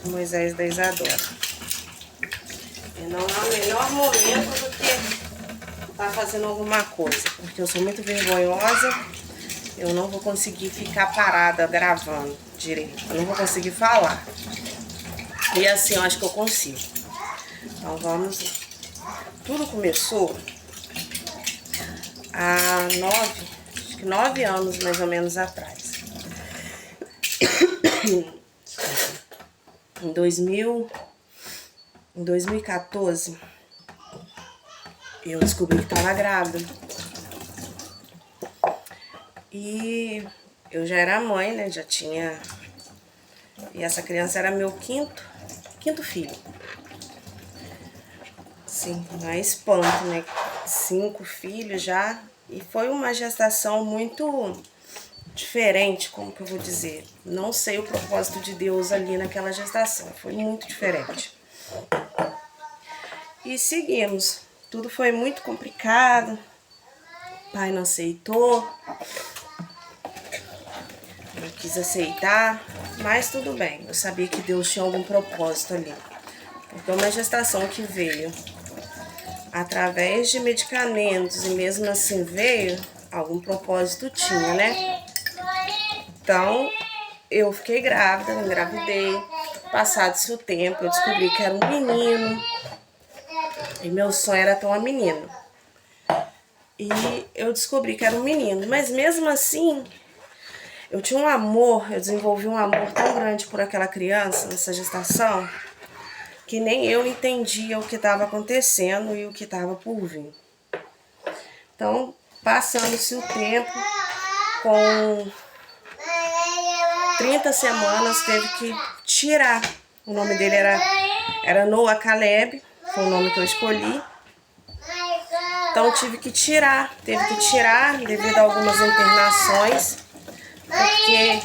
o Moisés da Isadora. E não é o melhor momento do que estar fazendo alguma coisa, porque eu sou muito vergonhosa, eu não vou conseguir ficar parada gravando direito, eu não vou conseguir falar. E assim eu acho que eu consigo. Então vamos lá. Tudo começou há 9 anos mais ou menos atrás. Em 2014, eu descobri que estava grávida. E eu já era mãe, né? Já tinha... E essa criança era meu quinto filho. Sim, não é espanto, né? 5 filhos já. E foi uma gestação muito diferente, como que eu vou dizer. Não sei o propósito de Deus ali naquela gestação. Foi muito diferente. E seguimos. Tudo foi muito complicado. O pai não aceitou. Não quis aceitar. Mas tudo bem. Eu sabia que Deus tinha algum propósito ali. Porque uma gestação que veio através de medicamentos e mesmo assim veio, algum propósito tinha, né? Então, eu fiquei grávida, engravidei. Passado-se o tempo, eu descobri que era um menino. E meu sonho era ter uma menina. E eu descobri que era um menino. Mas mesmo assim, eu tinha um amor, eu desenvolvi um amor tão grande por aquela criança nessa gestação, que nem eu entendia o que estava acontecendo e o que estava por vir. Então, passando-se o tempo, com 30 semanas, teve que tirar. O nome dele era Noah Caleb, foi o nome que eu escolhi. Então, teve que tirar devido a algumas internações, porque...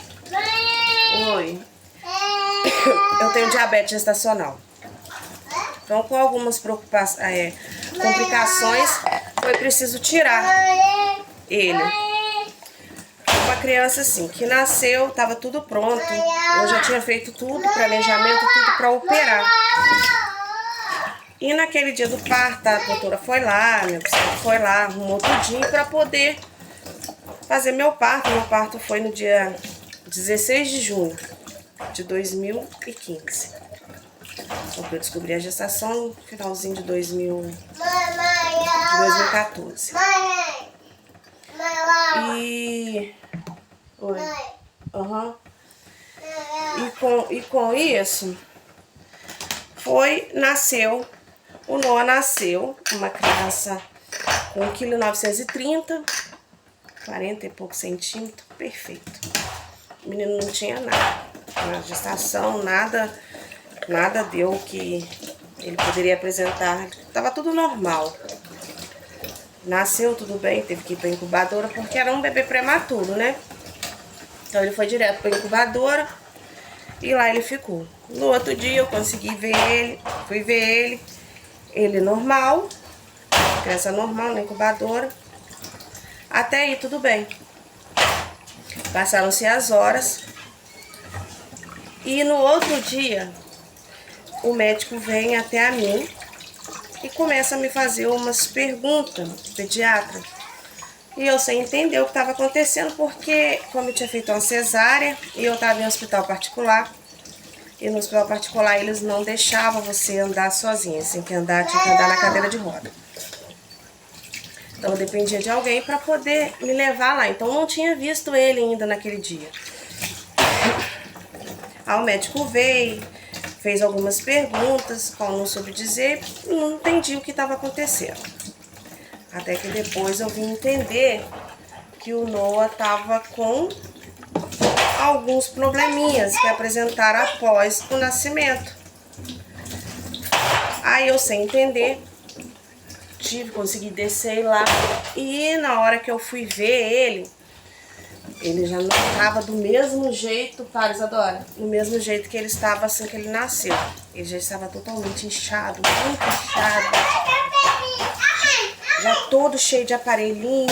Oi. Eu tenho diabetes gestacional. Então, com algumas complicações, foi preciso tirar ele. Uma criança assim, que nasceu, estava tudo pronto. Eu já tinha feito tudo, planejamento, tudo para operar. E naquele dia do parto, a doutora foi lá, meu psiquiatra foi lá, arrumou tudinho para poder fazer meu parto. Meu parto foi no dia 16 de junho de 2015. Eu descobri a gestação no finalzinho de 2014. E... Oi. Uhum. E com isso, o Noah nasceu, uma criança com 1,930 kg, 40 e poucos centímetros, perfeito. O menino não tinha nada, na gestação, nada deu que ele poderia apresentar, estava tudo normal. Nasceu tudo bem, teve que ir para incubadora, porque era um bebê prematuro, né? Então ele foi direto para incubadora e lá ele ficou. No outro dia eu consegui ver ele, fui ver ele normal, criança normal na incubadora. Até aí tudo bem. Passaram-se as horas e no outro dia o médico vem até a mim e começa a me fazer umas perguntas, pediatra. E eu sem entender o que estava acontecendo, porque como eu tinha feito uma cesárea e eu estava em um hospital particular, e no hospital particular eles não deixavam você andar sozinha, tinha que andar na cadeira de roda. Então eu dependia de alguém para poder me levar lá, então eu não tinha visto ele ainda naquele dia. Aí o médico veio, fez algumas perguntas, qual não soube dizer, não entendi o que estava acontecendo. Até que depois eu vim entender que o Noah estava com alguns probleminhas que apresentaram após o nascimento. Aí eu, sem entender, consegui descer lá e na hora que eu fui ver ele já não estava do mesmo jeito, para Isadora, do mesmo jeito que ele estava assim que ele nasceu. Ele já estava totalmente inchado, muito inchado, já todo cheio de aparelhinho,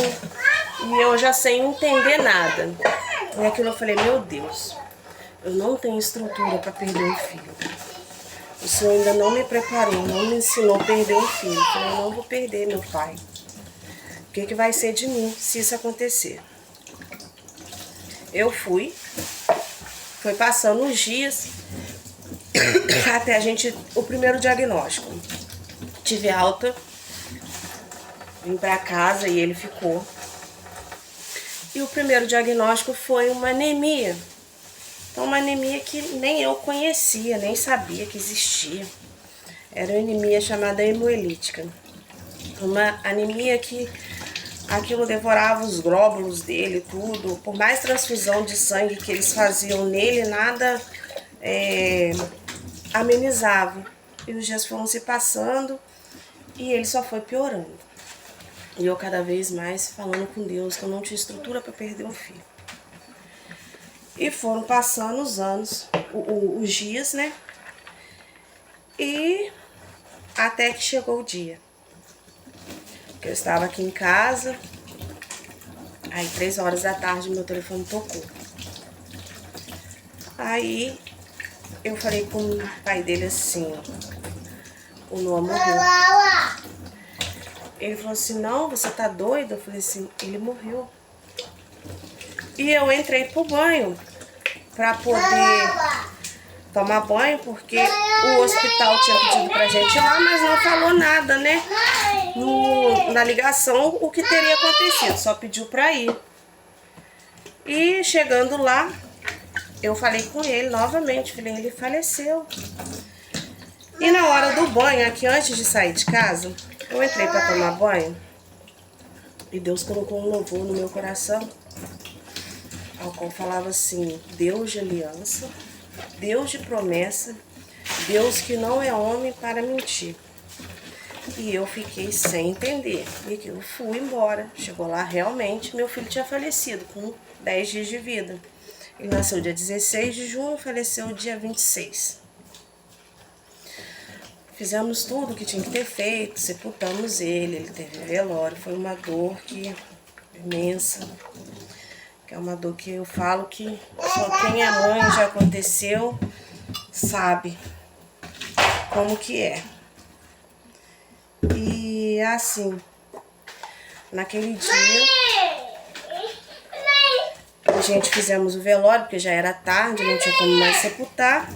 e eu já sem entender nada. E aquilo eu falei, meu Deus, eu não tenho estrutura para perder um filho. O Senhor ainda não me preparou, não me ensinou a perder um filho. Então eu não vou perder meu pai. O que vai ser de mim se isso acontecer? Eu foi passando os dias até o primeiro diagnóstico. Tive alta, vim para casa e ele ficou. E o primeiro diagnóstico foi uma anemia. Então, uma anemia que nem eu conhecia, nem sabia que existia. Era uma anemia chamada hemoelítica. Uma anemia que aquilo devorava os glóbulos dele, tudo. Por mais transfusão de sangue que eles faziam nele, nada amenizava. E os dias foram se passando e ele só foi piorando. E eu cada vez mais falando com Deus que eu não tinha estrutura para perder um filho. E foram passando os anos, os dias, né? E até que chegou o dia. Eu estava aqui em casa, aí 3 horas da tarde meu telefone tocou. Aí eu falei com o pai dele assim, o Noah morreu. Ele falou assim, não, você tá doido? Eu falei assim, ele morreu. E eu entrei pro banho pra poder tomar banho, porque o hospital tinha pedido pra gente ir lá, mas não falou nada, né? Na ligação, o que teria acontecido, só pediu pra ir. E chegando lá, eu falei com ele novamente, falei, ele faleceu. E na hora do banho, aqui antes de sair de casa, eu entrei pra tomar banho e Deus colocou um louvor no meu coração, ao qual falava assim, Deus de aliança, Deus de promessa, Deus que não é homem para mentir. E eu fiquei sem entender. E eu fui embora. Chegou lá, realmente, meu filho tinha falecido com 10 dias de vida. Ele nasceu dia 16 de junho, faleceu dia 26. Fizemos tudo que tinha que ter feito, sepultamos ele teve velório. Foi uma dor imensa. Que é uma dor que eu falo que só quem é mãe já aconteceu, sabe como que é. E assim, naquele dia, a gente fizemos o velório, porque já era tarde, não tinha como mais sepultar.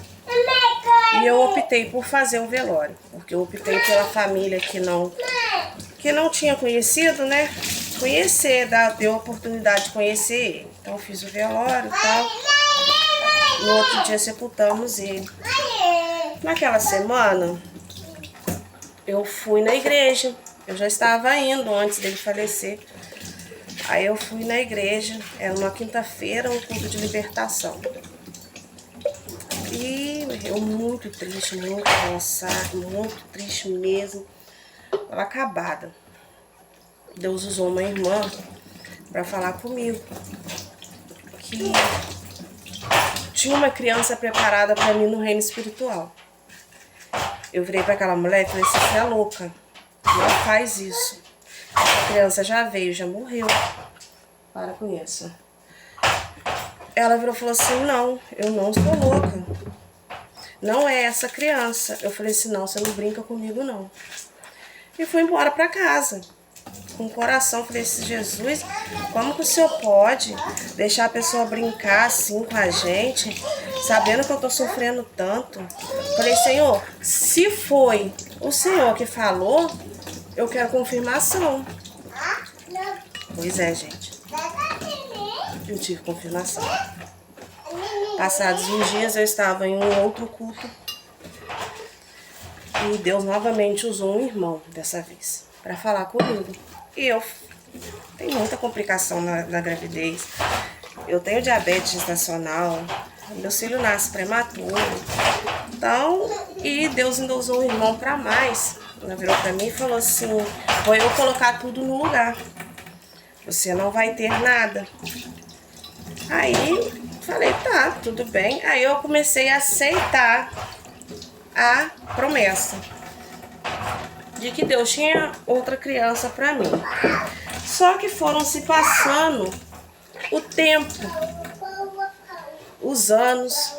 E eu optei por fazer o velório, porque eu optei pela família que não tinha conhecido, né? Deu a oportunidade de conhecer ele. Então eu fiz o velório e tal. No outro dia sepultamos ele. Naquela semana, eu fui na igreja. Eu já estava indo antes dele falecer. Aí eu fui na igreja, era uma quinta-feira, um culto de libertação. E eu muito triste, muito cansada, muito triste mesmo. Estava acabada. Deus usou uma irmã para falar comigo que tinha uma criança preparada para mim no reino espiritual. Eu virei para aquela mulher e falei assim, você é louca, não faz isso. A criança já veio, já morreu. Para com isso. Ela virou e falou assim, não, eu não sou louca. Não é essa criança. Eu falei assim, não, você não brinca comigo não. E fui embora para casa. Com o coração, falei assim, Jesus, como que o Senhor pode deixar a pessoa brincar assim com a gente, sabendo que eu tô sofrendo tanto? Falei, Senhor, se foi o Senhor que falou, eu quero confirmação. Pois é, gente. Eu tive confirmação. Passados uns dias, eu estava em um outro culto. E Deus novamente usou um irmão, dessa vez, para falar comigo. E eu tenho muita complicação na gravidez. Eu tenho diabetes gestacional. Meu filho nasce prematuro. Então, e Deus ainda usou um irmão para mais. Ela virou para mim e falou assim, vou eu colocar tudo no lugar. Você não vai ter nada. Aí, falei, tá, tudo bem. Aí eu comecei a aceitar a promessa de que Deus tinha outra criança para mim. Só que foram se passando o tempo. os anos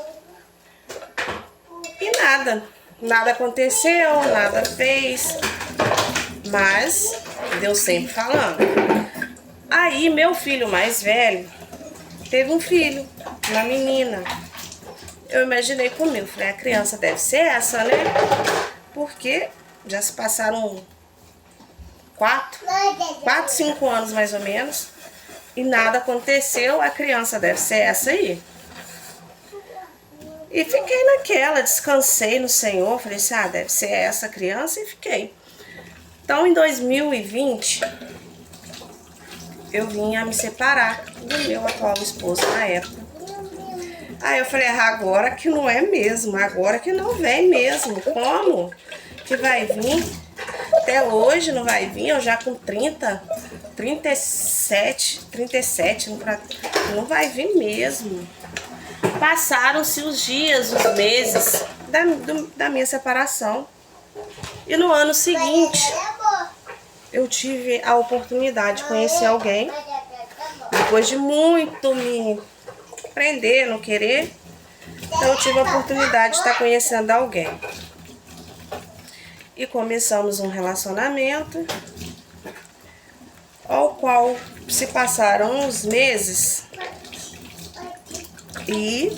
e nada aconteceu, nada fez, mas Deus sempre falando. Aí meu filho mais velho teve um filho, uma menina. Eu imaginei comigo, falei, a criança deve ser essa, né? Porque já se passaram 4, 5 anos mais ou menos, e nada aconteceu, a criança deve ser essa aí. E fiquei naquela, descansei no Senhor, falei assim, deve ser essa criança, e fiquei. Então, em 2020, eu vim a me separar do meu atual esposo na época. Aí eu falei, agora que não é mesmo, agora que não vem mesmo, como que vai vir? Até hoje não vai vir, eu já com 37, não vai vir mesmo. Passaram-se os dias, os meses da minha separação. E no ano seguinte, eu tive a oportunidade de conhecer alguém. Depois de muito me prender, não querer, então eu tive a oportunidade de estar conhecendo alguém. E começamos um relacionamento, ao qual se passaram uns meses e,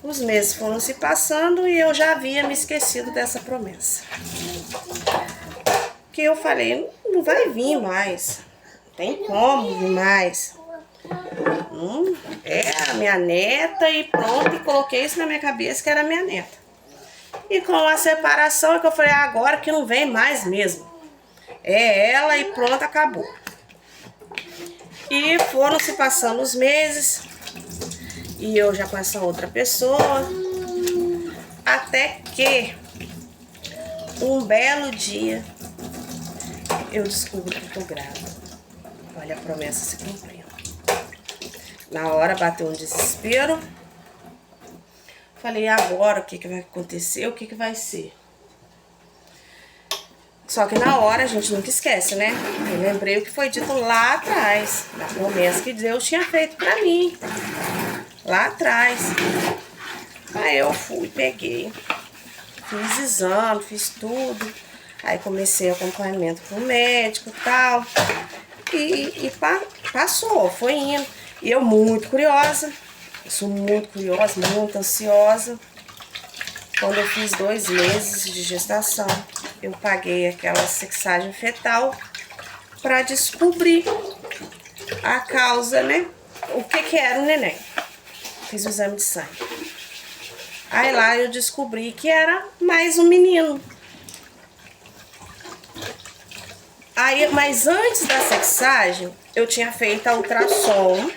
os meses foram se passando e eu já havia me esquecido dessa promessa. Que eu falei, não vai vir mais, não tem como vir mais. É a minha neta e pronto, e coloquei isso na minha cabeça que era minha neta. E com a separação é que eu falei, agora que não vem mais mesmo. É ela e pronto, acabou. E foram se passando os meses, e eu já com essa outra pessoa, até que um belo dia eu descubro que estou grávida. Olha a promessa se cumprindo. Na hora bateu um desespero. Falei, agora o que vai acontecer? O que vai ser? Só que na hora a gente nunca esquece, né? Eu lembrei o que foi dito lá atrás, da promessa que Deus tinha feito pra mim. Lá atrás. Aí eu fui, peguei, fiz exame, fiz tudo. Aí comecei acompanhamento com o médico e tal. E passou, foi indo. E eu muito curiosa. Eu sou muito curiosa, muito ansiosa. Quando eu fiz 2 meses de gestação, eu paguei aquela sexagem fetal para descobrir a causa, né? O que era o neném. Fiz o exame de sangue. Aí lá eu descobri que era mais um menino. Aí, mas antes da sexagem, eu tinha feito a ultrassom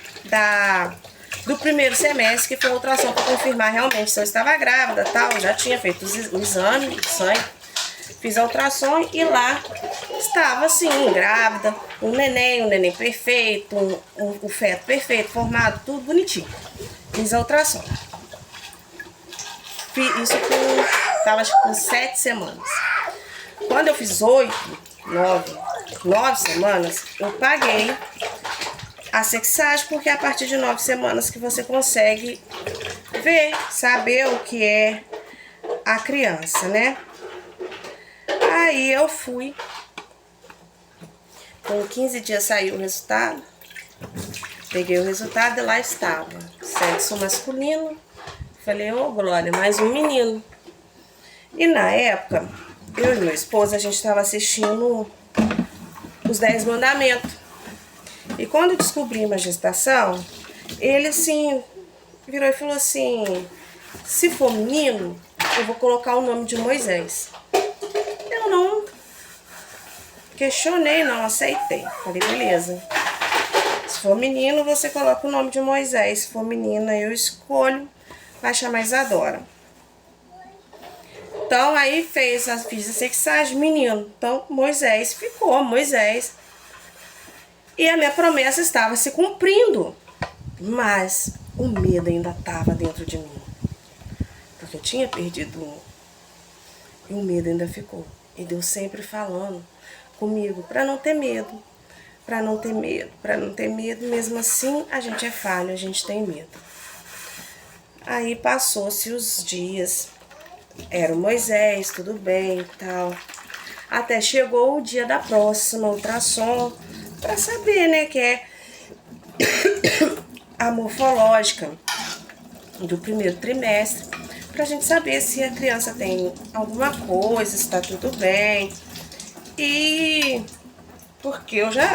do primeiro semestre, que foi a ultrassom para confirmar realmente se eu estava grávida e tal. Eu já tinha feito o exame de sangue, fiz a ultrassom e lá estava assim, grávida, um neném perfeito, um feto perfeito, formado, tudo bonitinho. Fiz a ultrassom. Isso estava com 7 semanas. Quando eu fiz 9 semanas, eu paguei a sexagem, porque é a partir de 9 semanas que você consegue ver, saber o que é a criança, né? Aí eu fui, com 15 dias saiu o resultado, peguei o resultado e lá estava, sexo masculino. Falei, ô Glória, mais um menino. E na época, eu e meu esposo, a gente estava assistindo os 10 mandamentos. E quando descobrimos a gestação, ele assim, virou e falou assim, se for menino, eu vou colocar o nome de Moisés. Eu não questionei, não aceitei. Falei, beleza. Se for menino, você coloca o nome de Moisés. Se for menina, eu escolho, vai chamar Isadora. Então, aí fiz a sexagem, menino. Então, Moisés ficou, Moisés. E a minha promessa estava se cumprindo. Mas o medo ainda estava dentro de mim. Porque eu tinha perdido um. E o medo ainda ficou. E Deus sempre falando comigo, para não ter medo. para não ter medo. Para não ter medo, mesmo assim, a gente é falho, a gente tem medo. Aí passou-se os dias, era o Moisés, tudo bem e tal. Até chegou o dia da próxima ultrassom, para saber, né, que é a morfológica do primeiro trimestre, pra gente saber se a criança tem alguma coisa, se tá tudo bem. E porque eu já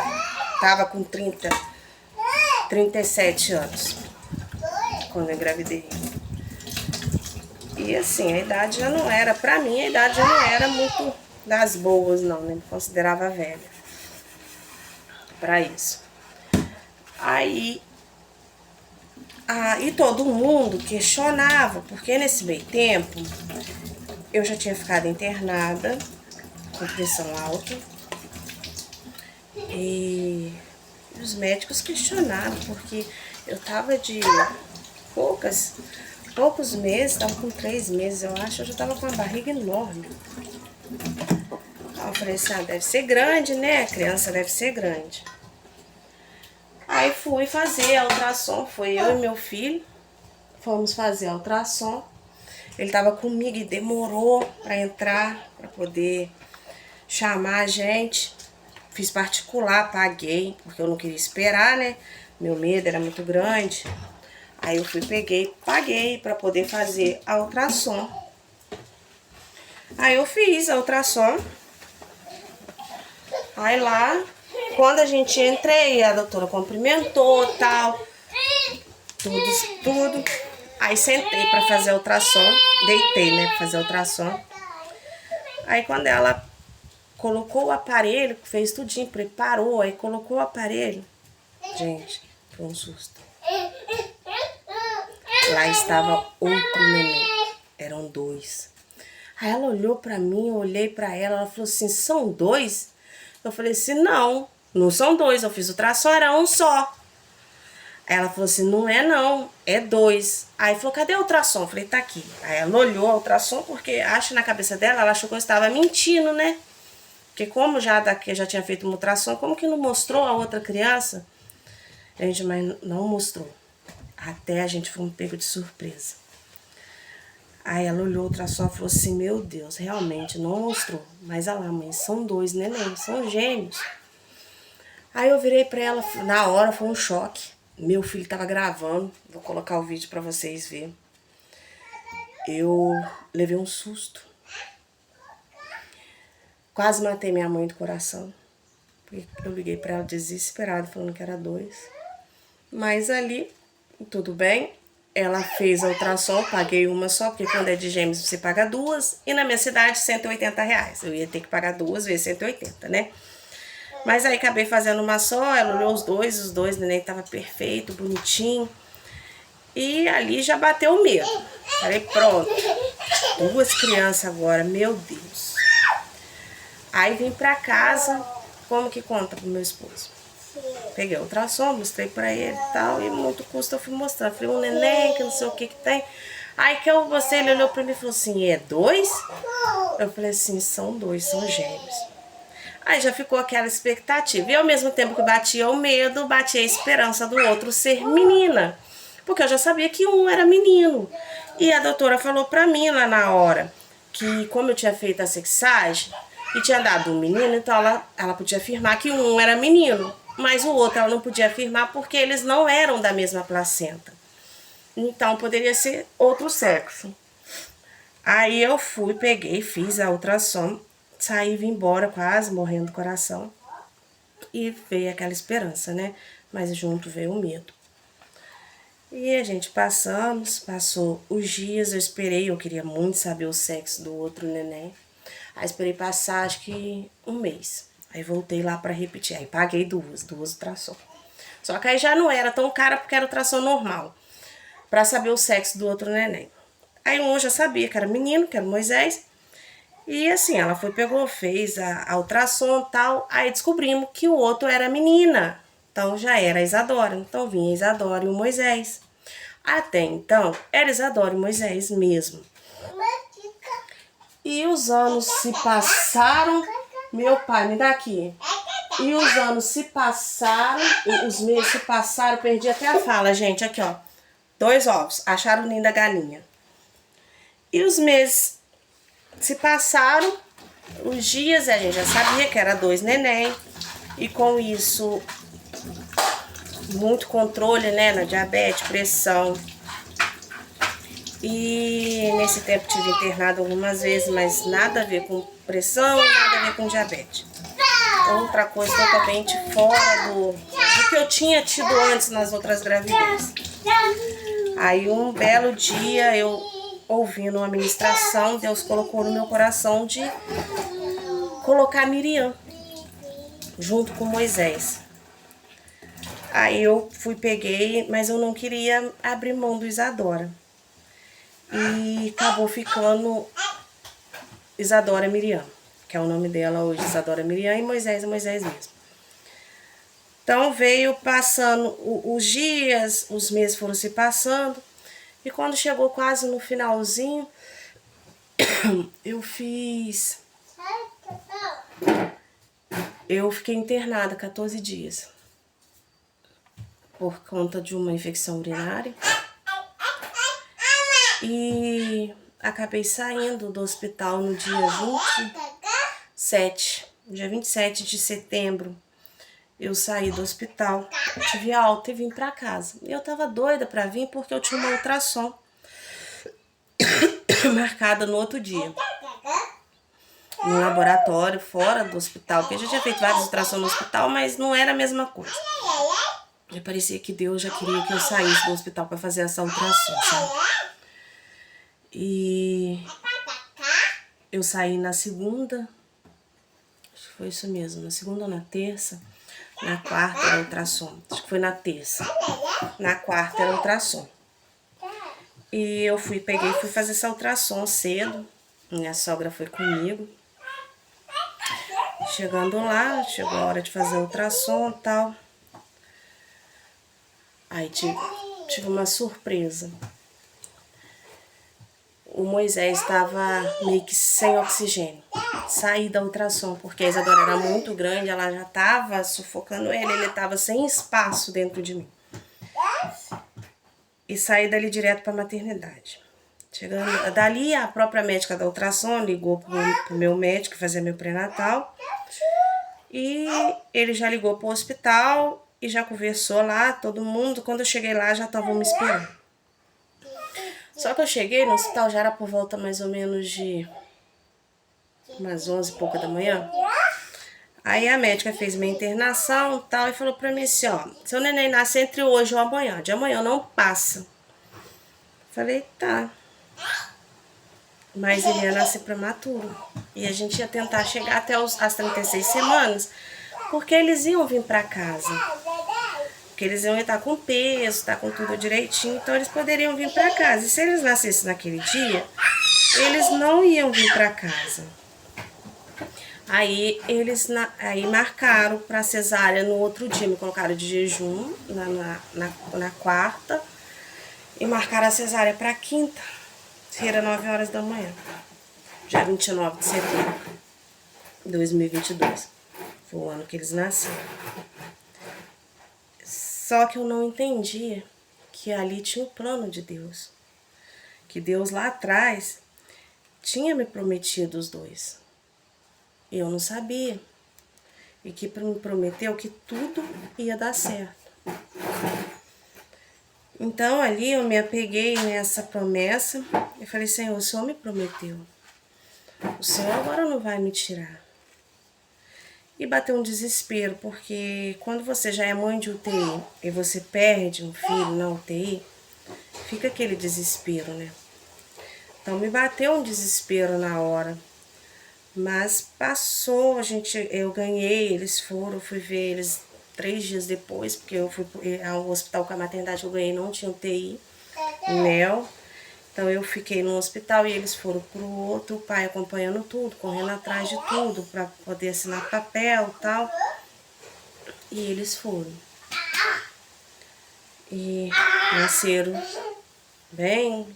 tava com 37 anos quando eu engravidei. E assim, a idade já não era, pra mim a idade já não era muito das boas não, né? Me considerava velha pra isso. Aí, e todo mundo questionava, porque nesse meio tempo eu já tinha ficado internada com pressão alta e os médicos questionavam, porque eu tava de poucos meses, tava com 3 meses, eu acho, eu já tava com uma barriga enorme. Aí eu falei assim, deve ser grande, né? A criança deve ser grande. Aí fui fazer a ultrassom, foi eu e meu filho, fomos fazer a ultrassom. Ele tava comigo e demorou para entrar, para poder chamar a gente. Fiz particular, paguei, porque eu não queria esperar, né? Meu medo era muito grande. Aí eu fui, peguei, paguei para poder fazer a ultrassom. Aí eu fiz a ultrassom. Aí lá, quando a gente entrei, a doutora cumprimentou, tal, tudo. Aí sentei pra fazer a ultrassom, deitei, né, pra fazer a ultrassom. Aí quando ela colocou o aparelho, fez tudinho, preparou, aí colocou o aparelho, gente, foi um susto. Lá estava outro neném, eram 2. Aí ela olhou pra mim, eu olhei pra ela, ela falou assim, são 2? Eu falei assim, não são 2, eu fiz o ultrassom, era um só. Aí ela falou assim, não é não, é 2. Aí falou, cadê o ultrassom? Eu falei, tá aqui. Aí ela olhou o ultrassom, porque acho na cabeça dela, ela achou que eu estava mentindo, né? Porque como já tinha feito um ultrassom, como que não mostrou a outra criança? Gente, mas não mostrou. Até a gente foi um pego de surpresa. Aí ela olhou o ultrassom e falou assim, meu Deus, realmente não mostrou. Mas olha lá, mãe, são 2 neném, são gêmeos. Aí eu virei pra ela, na hora foi um choque. Meu filho tava gravando, vou colocar o vídeo pra vocês verem. Eu levei um susto. Quase matei minha mãe do coração. Eu liguei pra ela desesperada, falando que era 2. Mas ali, tudo bem. Ela fez a ultrassom, paguei uma só, porque quando é de gêmeos você paga 2. E na minha cidade, R$180. Eu ia ter que pagar 2 vezes 180, né? Mas aí acabei fazendo uma só, ela olhou os dois, o neném tava perfeito, bonitinho. E ali já bateu o medo. Falei, pronto, 2 crianças agora, meu Deus. Aí vim pra casa, como que conta pro meu esposo? Peguei o ultrassom, mostrei pra ele e tal, e muito custo eu fui mostrando. Falei, um neném, que não sei o que tem. Aí que ele olhou pra mim e falou assim, é 2? Eu falei assim, são 2, são gêmeos. Aí já ficou aquela expectativa. E ao mesmo tempo que batia o medo, batia a esperança do outro ser menina. Porque eu já sabia que um era menino. E a doutora falou pra mim lá na hora que como eu tinha feito a sexagem e tinha dado um menino, então ela podia afirmar que um era menino. Mas o outro ela não podia afirmar porque eles não eram da mesma placenta. Então poderia ser outro sexo. Aí eu fui, peguei, fiz a ultrassom. Saí, vim embora quase morrendo do coração. E veio aquela esperança, né? Mas junto veio o medo. E a gente passou os dias, eu esperei, eu queria muito saber o sexo do outro neném. Aí esperei passar, acho que 1 mês. Aí voltei lá pra repetir, aí paguei duas ultrassom. Só que aí já não era tão cara porque era ultrassom normal. Pra saber o sexo do outro neném. Aí um já sabia que era menino, que era o Moisés. E assim, ela pegou, fez a ultrassom e tal. Aí descobrimos que o outro era menina. Então já era a Isadora. Então vinha a Isadora e o Moisés. Até então, era Isadora e Moisés mesmo. E os anos se passaram. Meu pai, me dá aqui. E os anos se passaram, os meses se passaram, perdi até a fala, gente. Aqui, ó. 2 ovos. Acharam o ninho da galinha. E os meses se passaram, os dias, a gente já sabia que era 2 neném. E com isso, muito controle, né, na diabetes, pressão. E nesse tempo tive internado algumas vezes, mas nada a ver com pressão, nada a ver com diabetes. Outra coisa totalmente fora do que eu tinha tido antes nas outras gravidezes. Aí um belo dia, eu ouvindo uma ministração, Deus colocou no meu coração de colocar Miriam junto com Moisés. Aí eu peguei, mas eu não queria abrir mão do Isadora. E acabou ficando Isadora Miriam, que é o nome dela hoje, Isadora Miriam, e Moisés é Moisés mesmo. Então veio passando os dias, os meses foram se passando, e quando chegou quase no finalzinho, eu fiquei internada 14 dias, por conta de uma infecção urinária. E acabei saindo do hospital no dia 27 de setembro. Eu saí do hospital, tive alta e vim pra casa. Eu tava doida pra vir porque eu tinha uma ultrassom marcada no outro dia. No laboratório, fora do hospital, porque eu já tinha feito várias ultrassons no hospital, mas não era a mesma coisa. Já parecia que Deus já queria que eu saísse do hospital pra fazer essa ultrassom, sabe? E eu saí na segunda, acho que foi isso mesmo, na segunda ou na terça, na quarta era ultrassom, acho que foi na terça, na quarta era ultrassom. E eu fui fazer essa ultrassom cedo, minha sogra foi comigo. Chegando lá, chegou a hora de fazer ultrassom e tal. Aí tive uma surpresa. O Moisés estava meio que sem oxigênio. Saí da ultrassom, porque a Isadora era muito grande, ela já estava sufocando ele estava sem espaço dentro de mim. E saí dali direto para a maternidade. Chegando dali, a própria médica da ultrassom ligou pro meu médico que fazia meu pré-natal. E ele já ligou pro hospital e já conversou lá, todo mundo. Quando eu cheguei lá, já estavam me esperando. Só que eu cheguei no hospital, já era por volta mais ou menos de umas 11 e pouca da manhã. Aí a médica fez minha internação e tal, e falou pra mim assim, ó, seu neném nasce entre hoje ou amanhã, de amanhã não passa. Falei, tá. Mas ele ia nascer prematuro. E a gente ia tentar chegar até as 36 semanas, porque eles iam vir pra casa. Porque eles iam estar com peso, estar com tudo direitinho, então eles poderiam vir para casa. E se eles nascessem naquele dia, eles não iam vir para casa. Aí eles marcaram para cesárea no outro dia, me colocaram de jejum na quarta e marcaram a cesárea para quinta, feira 9 horas da manhã, dia 29 de setembro de 2022. Foi o ano que eles nasceram. Só que eu não entendia que ali tinha o plano de Deus. Que Deus lá atrás tinha me prometido os 2. Eu não sabia. E que me prometeu que tudo ia dar certo. Então ali eu me apeguei nessa promessa e falei, Senhor, o Senhor me prometeu. O Senhor agora não vai me tirar. E bateu um desespero, porque quando você já é mãe de UTI e você perde um filho na UTI, fica aquele desespero, né? Então me bateu um desespero na hora, mas passou, eu ganhei, eles foram, fui ver eles 3 dias depois, porque eu fui ao hospital com a maternidade que eu ganhei, não tinha UTI, Mel. Então eu fiquei no hospital e eles foram pro outro, o pai acompanhando tudo, correndo atrás de tudo para poder assinar papel e tal. E eles foram. E nasceram bem,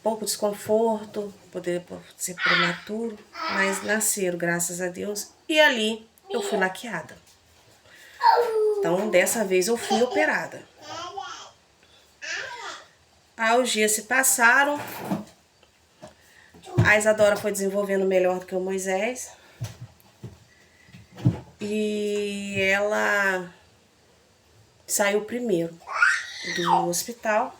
pouco desconforto, poder ser prematuro, mas nasceram, graças a Deus. E ali eu fui laqueada. Então, dessa vez eu fui operada. Aí os dias se passaram. A Isadora foi desenvolvendo melhor do que o Moisés. E ela saiu primeiro do hospital.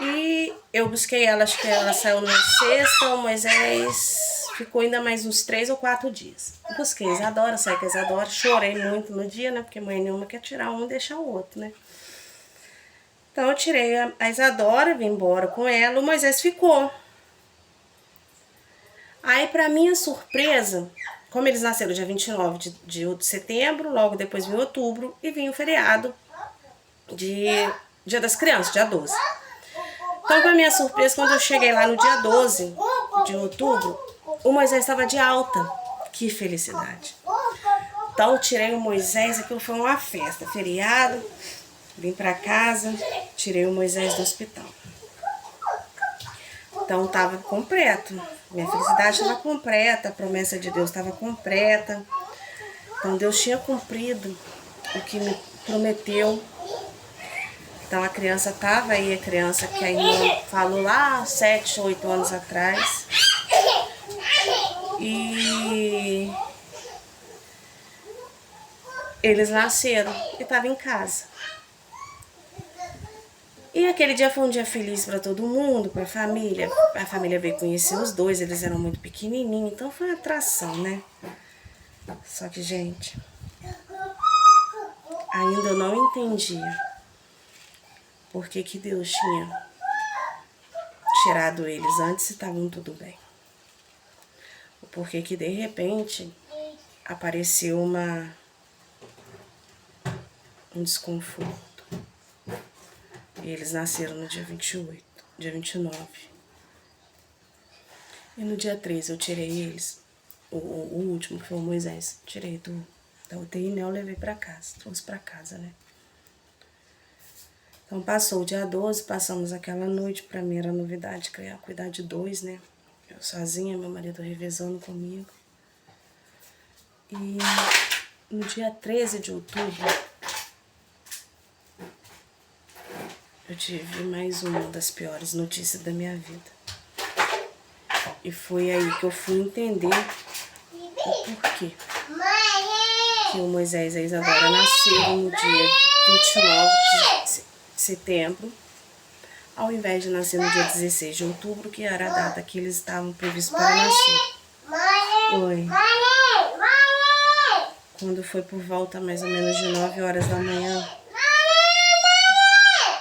E eu busquei ela, acho que ela saiu na sexta, o Moisés ficou ainda mais uns 3 ou 4 dias. Eu busquei a Isadora, saí com a Isadora, chorei muito no dia, né? Porque mãe nenhuma quer tirar um e deixar o outro, né? Então eu tirei a Isadora, vim embora com ela, o Moisés ficou. Aí, pra minha surpresa, como eles nasceram dia 29 de setembro, logo depois vinha outubro e vinha o feriado de Dia das Crianças, dia 12. Então, pra minha surpresa, quando eu cheguei lá no dia 12 de outubro, o Moisés estava de alta. Que felicidade. Então, eu tirei o Moisés, aquilo foi uma festa, feriado, vim pra casa, tirei o Moisés do hospital. Então, estava completo. Minha felicidade estava completa, a promessa de Deus estava completa. Então, Deus tinha cumprido o que me prometeu. Então, a criança estava aí, a criança que a irmã falou lá 7, 8 anos atrás. E eles nasceram e estavam em casa. E aquele dia foi um dia feliz para todo mundo, para a família. A família veio conhecer os dois, eles eram muito pequenininhos, então foi uma atração, né? Só que, gente, ainda eu não entendia por que Deus tinha tirado eles antes e estavam tudo bem. Porque que de repente apareceu um desconforto. E eles nasceram no dia 28, dia 29. E no dia 13 eu tirei eles, o último, que foi o Moisés, tirei da UTI, né? Eu levei pra casa, trouxe pra casa, né? Então passou o dia 12, passamos aquela noite, pra mim era novidade, cuidar de 2, né? Eu sozinha, meu marido revezando comigo. E no dia 13 de outubro, eu tive mais uma das piores notícias da minha vida. E foi aí que eu fui entender o porquê que o Moisés e a Isadora nasceram no dia 29 de setembro, ao invés de nascer no dia 16 de outubro, que era a data que eles estavam previstos para nascer. Oi. Quando foi por volta mais ou menos de 9 horas da manhã,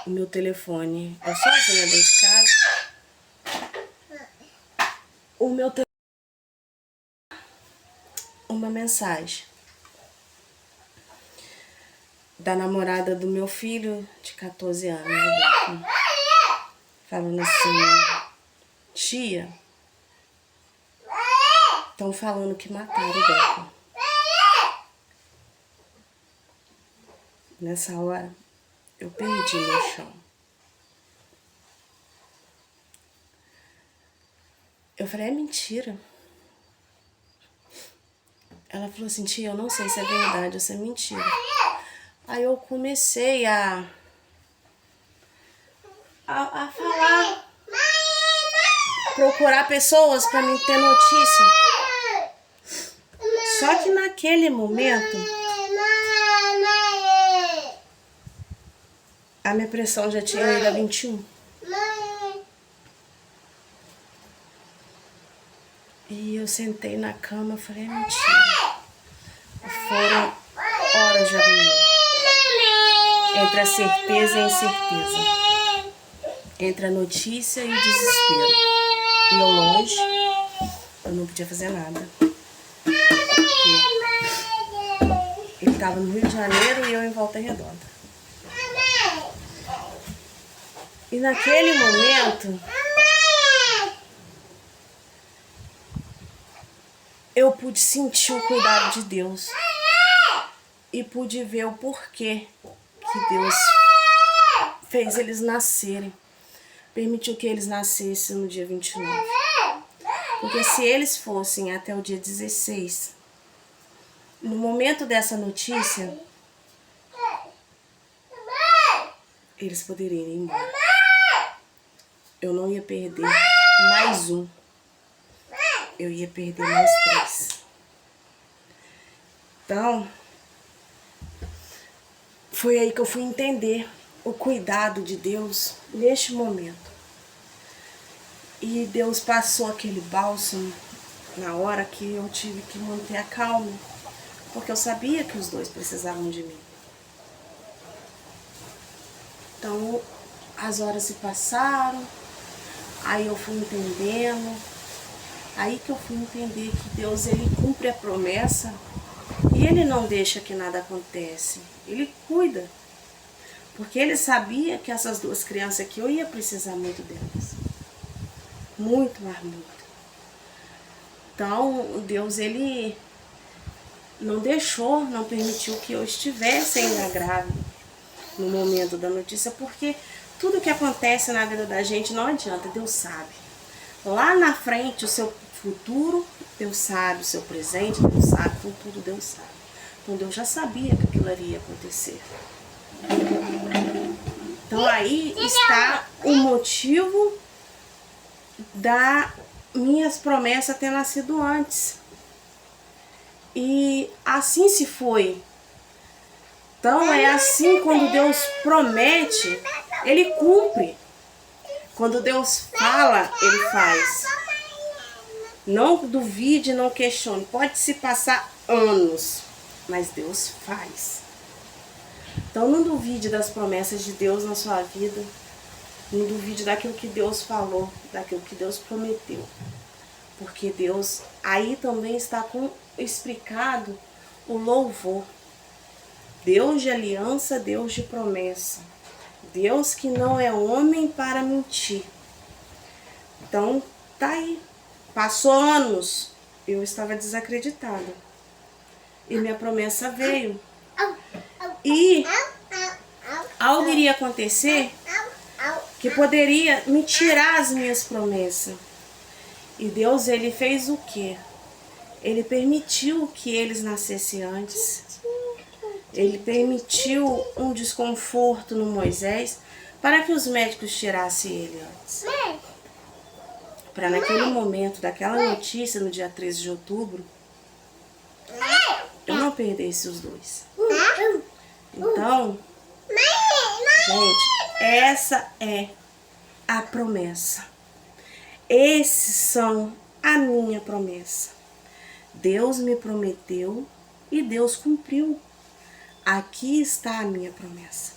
o meu telefone, eu sozinha dentro de casa, o meu telefone, uma mensagem da namorada do meu filho de 14 anos, falando assim: tia, estão falando que mataram o Beco. Nessa hora, eu perdi meu chão. Eu falei: é mentira. Ela falou assim: tia, eu não sei se é verdade ou se é mentira. Aí eu comecei a falar, procurar pessoas para me ter notícia. Só que naquele momento, a minha pressão já tinha ido a 21. E eu sentei na cama e falei: é mentira. Foram horas de agonia. Entre a certeza e a incerteza. Entre a notícia e o desespero. E eu longe, eu não podia fazer nada. Porque ele estava no Rio de Janeiro e eu em Volta Redonda. E naquele momento, eu pude sentir o cuidado de Deus. E pude ver o porquê que Deus fez eles nascerem. Permitiu que eles nascessem no dia 29. Porque se eles fossem até o dia 16, no momento dessa notícia, eles poderiam ir embora. Eu não ia perder mais um. Eu ia perder mais 3. Então, foi aí que eu fui entender o cuidado de Deus neste momento. E Deus passou aquele bálsamo na hora que eu tive que manter a calma, porque eu sabia que os 2 precisavam de mim. Então, as horas se passaram, aí eu fui entendendo, aí que eu fui entender que Deus, ele cumpre a promessa e ele não deixa que nada aconteça, ele cuida. Porque ele sabia que essas 2 crianças aqui, eu ia precisar muito delas. Muito, mas muito. Então, Deus, ele não deixou, não permitiu que eu estivesse ainda grávida no momento da notícia, porque tudo que acontece na vida da gente não adianta, Deus sabe. Lá na frente, o seu futuro, Deus sabe, o seu presente, Deus sabe, tudo Deus sabe. Então, Deus já sabia que aquilo iria acontecer. Então, aí está o motivo das minhas promessas ter nascido antes. E assim se foi. Então, é assim, quando Deus promete, ele cumpre. Quando Deus fala, ele faz. Não duvide, não questione. Pode se passar anos, mas Deus faz. Então, não duvide das promessas de Deus na sua vida. Não duvide daquilo que Deus falou, daquilo que Deus prometeu. Porque Deus, aí também está explicado o louvor. Deus de aliança, Deus de promessa. Deus que não é homem para mentir. Então, tá aí. Passou anos, eu estava desacreditada. E minha promessa veio. E algo iria acontecer que poderia me tirar as minhas promessas. E Deus, ele fez o quê? Ele permitiu que eles nascessem antes. Ele permitiu um desconforto no Moisés para que os médicos tirassem ele antes. Para naquele momento, daquela notícia, no dia 13 de outubro, eu não perdesse os 2. Então, gente, essa é a promessa. Esses são a minha promessa. Deus me prometeu e Deus cumpriu. Aqui está a minha promessa.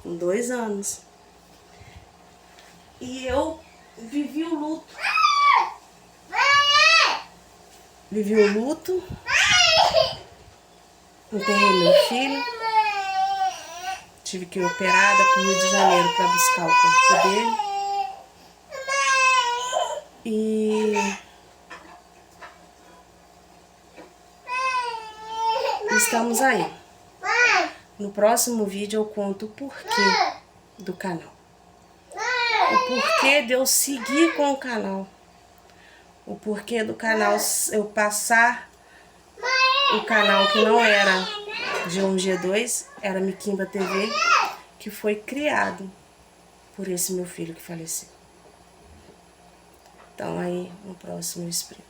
Com 2 anos. E eu vivi o luto. Vivi o luto. Enterrei meu filho. Tive que ir operada para o Rio de Janeiro para buscar o corpo dele. E estamos aí. No próximo vídeo eu conto o porquê do canal. O porquê de eu seguir com o canal. O porquê do canal eu passar o canal que não era G1G2, era Miquimba TV, que foi criado por esse meu filho que faleceu. Então aí no próximo eu explico.